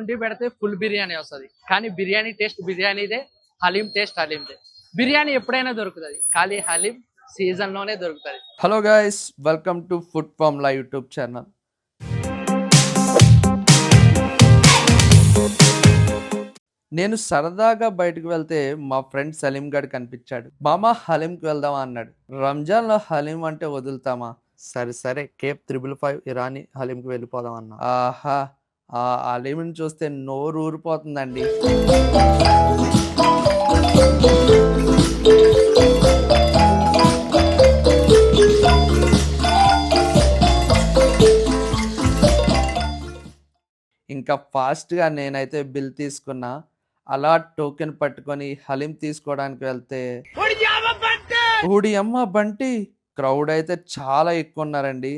వండి పెడితే ఫుల్ బిర్యానీ వస్తుంది, కానీ బిర్యానీ టేస్ట్ బిర్యానీదే, హలీం టేస్ట్ హలీందే. బిర్యానీ ఎప్పుడైనా దొరుకుతుంది, కానీ హలీం సీజన్లోనే దొరుకుతుంది. Hello guys, welcome to food formula YouTube channel. నేను సరదాగా బయటకు వెళ్తే మా ఫ్రెండ్ సలీం గడ్ కనిపించాడు. మామ హలీంకి వెళ్దామా అన్నాడు. రంజాన్లో హలీం అంటే వదులుతామా? సరే సరే, కేప్ 555 ఇరానీ హలీంకి వెళ్ళిపోదాం అన్నా. ఆహా, ఆ హలీంని చూస్తే నోరు ఊరిపోతుందండి. ఇంకా ఫాస్ట్గా నేనైతే బిల్ తీసుకున్నా. అలా టోకెన్ పట్టుకొని హలీం తీసుకోవడానికి వెళ్తే ఊడి అమ్మ బంటి, క్రౌడ్ అయితే చాలా ఎక్కువ ఉన్నారండి.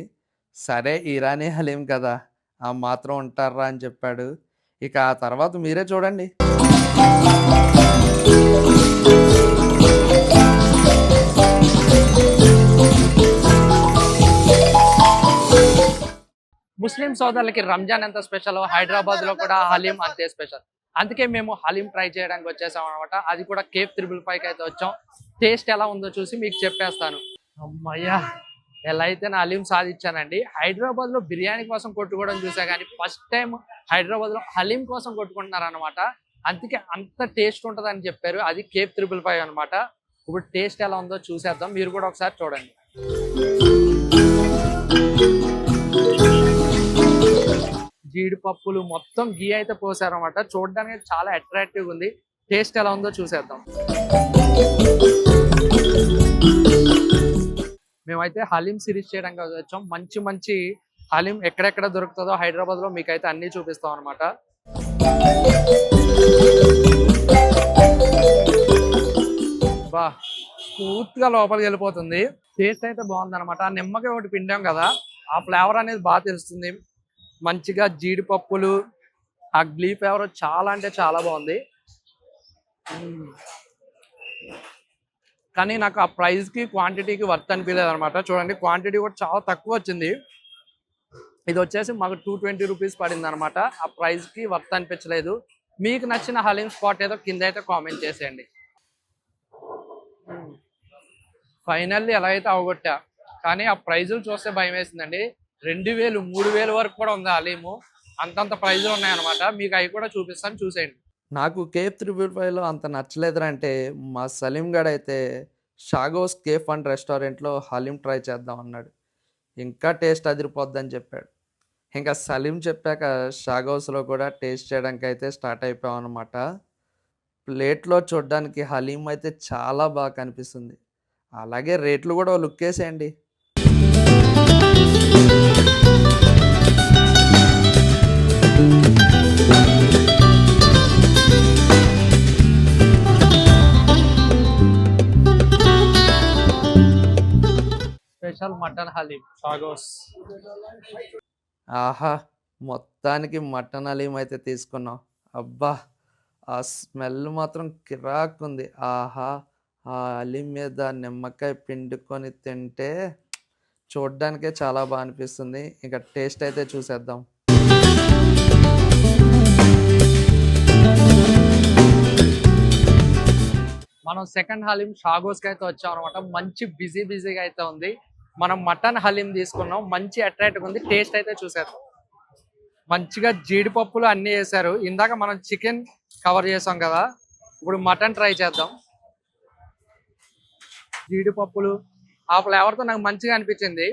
సరే ఇరానీ హలీం కదా, ఆ మాత్రం ఉంటారా అని చెప్పాడు. ఇక ఆ తర్వాత మీరే చూడండి. ముస్లిం సోదరులకి రంజాన్ ఎంత స్పెషల్, హైదరాబాద్ లో కూడా హలీం అంతే స్పెషల్. అందుకే మేము హలీం ట్రై చేయడానికి వచ్చేసాం అనమాట. అది కూడా కేప్ 555కి అయితే వచ్చాం. టేస్ట్ ఎలా ఉందో చూసి మీకు చెప్పేస్తాను. అమ్మయ్యా, ఎలా అయితే నా హలీం సాధించానండి. హైదరాబాద్ లో బిర్యానీ కోసం కొట్టుకోవడం చూసా, కానీ ఫస్ట్ టైం హైదరాబాద్ లో హలీం కోసం కొట్టుకుంటున్నారు అనమాట. అందుకే అంత టేస్ట్ ఉంటుందని చెప్పారు. అది కేప్ 555 అనమాట. ఇప్పుడు టేస్ట్ ఎలా ఉందో చూసేద్దాం, మీరు కూడా ఒకసారి చూడండి. జీడిపప్పులు మొత్తం గీ అయితే పోసారనమాట. చూడడానికి చాలా అట్రాక్టివ్గా ఉంది. టేస్ట్ ఎలా ఉందో చూసేద్దాం. మేమైతే హలీం సిరీస్ చేయడానికి వచ్చాం. మంచి మంచి హలీం ఎక్కడెక్కడ దొరుకుతుందో హైదరాబాద్ లో మీకైతే అన్ని చూపిస్తాం అనమాట. బా, పూర్తిగా లోపలికి వెళ్ళిపోతుంది. టేస్ట్ అయితే బాగుంది అనమాట. నిమ్మకాయ ఒకటి పిండాం కదా, ఆ ఫ్లేవర్ అనేది బాగా తెలుస్తుంది. మంచిగా జీడిపప్పులు, ఆ గ్లీ ఫ్లేవర్ చాలా అంటే చాలా బాగుంది. కానీ నాకు ఆ ప్రైస్కి క్వాంటిటీకి వర్త్ అనిపించలేదు అనమాట. చూడండి, క్వాంటిటీ కూడా చాలా తక్కువ వచ్చింది. ఇది వచ్చేసి మాకు 220 రూపీస్ పడింది అనమాట. ఆ ప్రైస్కి వర్త్ అనిపించలేదు. మీకు నచ్చిన హలీం స్పాట్ ఏదో కింద అయితే కామెంట్ చేసేయండి. ఫైనల్లీ ఎలా అయితే అవగొట్టా, కానీ ఆ ప్రైజులు చూస్తే భయం వేసిందండి. 2000, 3000 వరకు కూడా ఉంది హలీము. అంతంత ప్రైజులు ఉన్నాయన్నమాట. మీకు అవి కూడా చూపిస్తాను, చూసేయండి. నాకు కేప్ 355లో అంత నచ్చలేదంటే మా సలీం గడ్ అయితే షాగోస్ కేఫ్ అండ్ రెస్టారెంట్లో హలీం ట్రై చేద్దాం అన్నాడు. ఇంకా టేస్ట్ అదిరిపోద్దని చెప్పాడు. ఇంకా సలీం చెప్పాక షాగోస్లో కూడా టేస్ట్ చేయడానికి అయితే స్టార్ట్ అయిపోయాం అనమాట. ప్లేట్లో చూడడానికి హలీం అయితే చాలా బాగా కనిపిస్తుంది. అలాగే రేట్లు కూడా లుక్ వేసేయండి. స్పెషల్ మటన్ హలీం షాగోస్. ఆహా, మొత్తానికి మటన్ హలీం అయితే తీసుకున్నాం. అబ్బా, ఆ స్మెల్ మాత్రం కిరాక్ ఉంది. ఆహా, ఆ హలీం మీద నిమ్మకాయ పిండుకొని తింటే చూడ్డానికే చాలా బాగా అనిపిస్తుంది. ఇక టేస్ట్ అయితే చూసేద్దాం. మనం సెకండ్ హలీం షాగోస్కి అయితే వచ్చాం అనమాట. మంచి బిజీగా అయితే ఉంది. మనం మటన్ హలీం తీసుకున్నాం, మంచి అట్రాక్టివ్ ఉంది. టేస్ట్ అయితే చూసేద్దాం. మంచిగా జీడిపప్పులు అన్నీ వేసారు. ఇందాక మనం చికెన్ కవర్ చేసాం కదా, ఇప్పుడు మటన్ ట్రై చేద్దాం. జీడిపప్పులు ఆ ఫ్లేవర్తో నాకు మంచిగా అనిపించింది.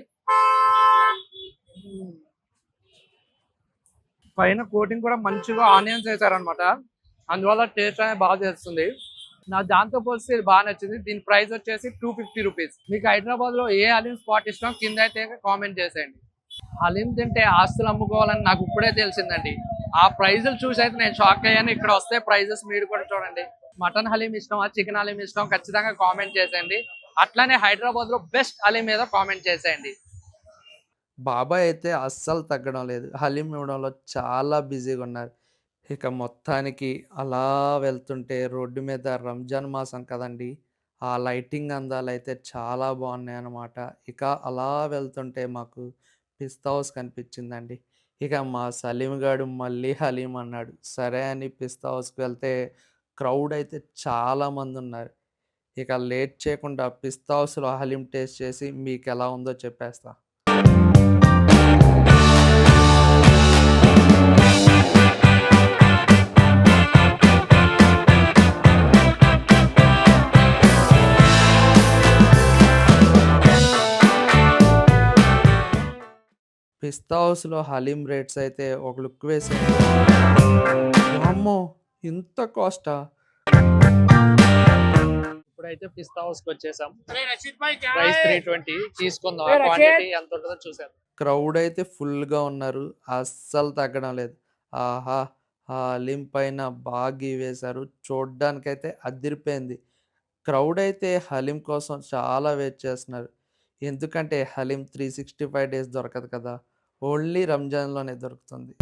పైన కోటింగ్ కూడా మంచిగా ఆనియన్స్ వేసారనమాట. అందువల్ల టేస్ట్ అనేది బాగా చేస్తుంది. నాకు దాంతో పోలిస్తే ఇది బాగా నచ్చింది. దీని ప్రైస్ వచ్చేసి 250 రూపీస్. మీకు హైదరాబాద్ లో ఏ హలీం స్పాట్ ఇష్టం కింద అయితే కామెంట్ చేసేయండి. హలీం తింటే ఆస్తులు అమ్ముకోవాలని నాకు ఇప్పుడే తెలిసిందండి. ఆ ప్రైజులు చూసి అయితే నేను షాక్ అయ్యాను. ఇక్కడ వస్తే ప్రైజెస్ మీరు కూడా చూడండి. మటన్ హలీం ఇష్టమా, చికెన్ హలీం ఇష్టం, ఖచ్చితంగా కామెంట్ చేసేయండి. అట్లానే హైదరాబాద్ లో బెస్ట్ హలీం మీద కామెంట్ చేసేయండి. బాబాయ్ అయితే అస్సలు తగ్గడం లేదు. హలీం ఇవ్వడంలో చాలా బిజీగా ఉన్నారు. ఇక మొత్తానికి అలా వెళ్తుంటే రోడ్డు మీద రంజాన్ మాసం కదండి, ఆ లైటింగ్ అందాలు అయితే చాలా బాగున్నాయి అన్నమాట. ఇక అలా వెళ్తుంటే మాకు పిస్తా హౌస్ కనిపించిందండి. ఇక మా సలీం గాడు మళ్ళీ హలీం అన్నాడు. సరే అని పిస్తా హౌస్‌కి వెళ్తే క్రౌడ్ అయితే చాలా మందున్నారు. ఇక లేట్ చేయకుండా పిస్తా హౌస్‌లో హలీం టేస్ట్ చేసి మీకెలా ఉందో చెప్పేస్తా. పిస్తా హౌస్‌లో హలీం రేట్స్ అయితే ఒక లుక్ వేసాను. వామ్మో! ఇంత కాస్టా? ఇప్పుడైతే పిస్తా హౌస్ కి వచ్చేసాం. ప్రైస్ 320 తీసుకుందాం. క్వాంటిటీ ఎంత ఉంటుందో చూసాం. క్రౌడ్ అయితే ఫుల్‌గా ఉన్నారు. అస్సలు తగ్గడం లేదు. ఆహా! ఆ హలీం పైన బాగా గీ వేశారు. చూడ్డానికైతే అదిరిపోయింది. క్రౌడ్ అయితే హలీం కోసం చాలా వెయిట్ చేస్తున్నారు. ఎందుకంటే హలీం 365 డేస్ దొరకదు కదా! ఓన్లీ రంజాన్‌లోనే దొరుకుతుంది.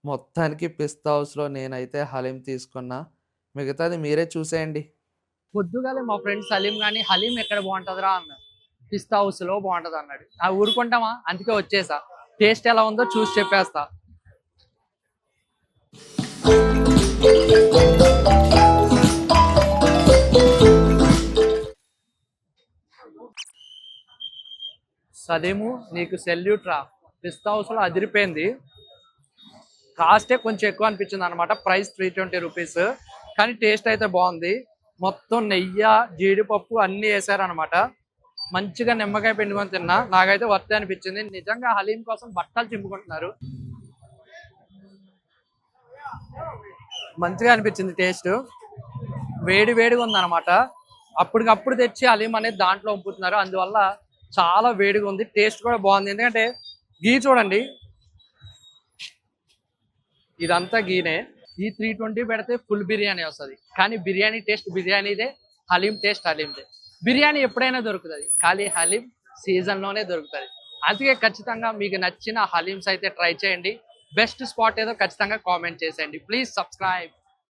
మొత్తానికి పిస్తా హౌస్‌లో నేనైతే హలీం తీసుకున్నా. మిగతాది మీరే చూసేయండి. పొద్దుగాలే మా ఫ్రెండ్ సలీం గాని హలీం ఎక్కడ బాగుంటుందిరా అన్నాడు. పిస్తా హౌస్ లో బాగుంటది అన్నాడు. ఆ ఊరుకుంటామా, అందుకే వచ్చేసా. టేస్ట్ ఎలా ఉందో చూసి చెప్పేస్తా. సలీము నీకు సెల్యూట్ రా. పిస్తా హౌస్ లో అదిరిపోయింది. కాస్టే కొంచెం ఎక్కువ అనిపించింది అనమాట. ప్రైస్ 320 రూపీస్, కానీ టేస్ట్ అయితే బాగుంది. మొత్తం నెయ్యి, జీడిపప్పు అన్ని వేసారనమాట. మంచిగా నిమ్మకాయ పిండుకొని తిన్నా. నాకైతే వర్త్ అనిపించింది. నిజంగా హలీం కోసం బట్టలు చింపుకుంటున్నారు. మంచిగా అనిపించింది టేస్ట్. వేడి వేడిగా ఉందన్నమాట. అప్పటికప్పుడు తెచ్చి హలీం అనేది దాంట్లో ఉంపుతున్నారు. అందువల్ల చాలా వేడిగా ఉంది. టేస్ట్ కూడా బాగుంది. ఎందుకంటే గీ చూడండి, ఇదంతా గీనే. ఈ 320 పెడితే ఫుల్ బిర్యానీ వస్తుంది. కానీ బిర్యానీ టేస్ట్ బిర్యానీదే, హలీం టేస్ట్ హలీందే. బిర్యానీ ఎప్పుడైనా దొరుకుతుంది, కానీ హలీం సీజన్లోనే దొరుకుతుంది. అందుకే ఖచ్చితంగా మీకు నచ్చిన హలీమ్స్ అయితే ట్రై చేయండి. బెస్ట్ స్పాట్ ఏదో ఖచ్చితంగా కామెంట్ చేసేయండి. Please subscribe.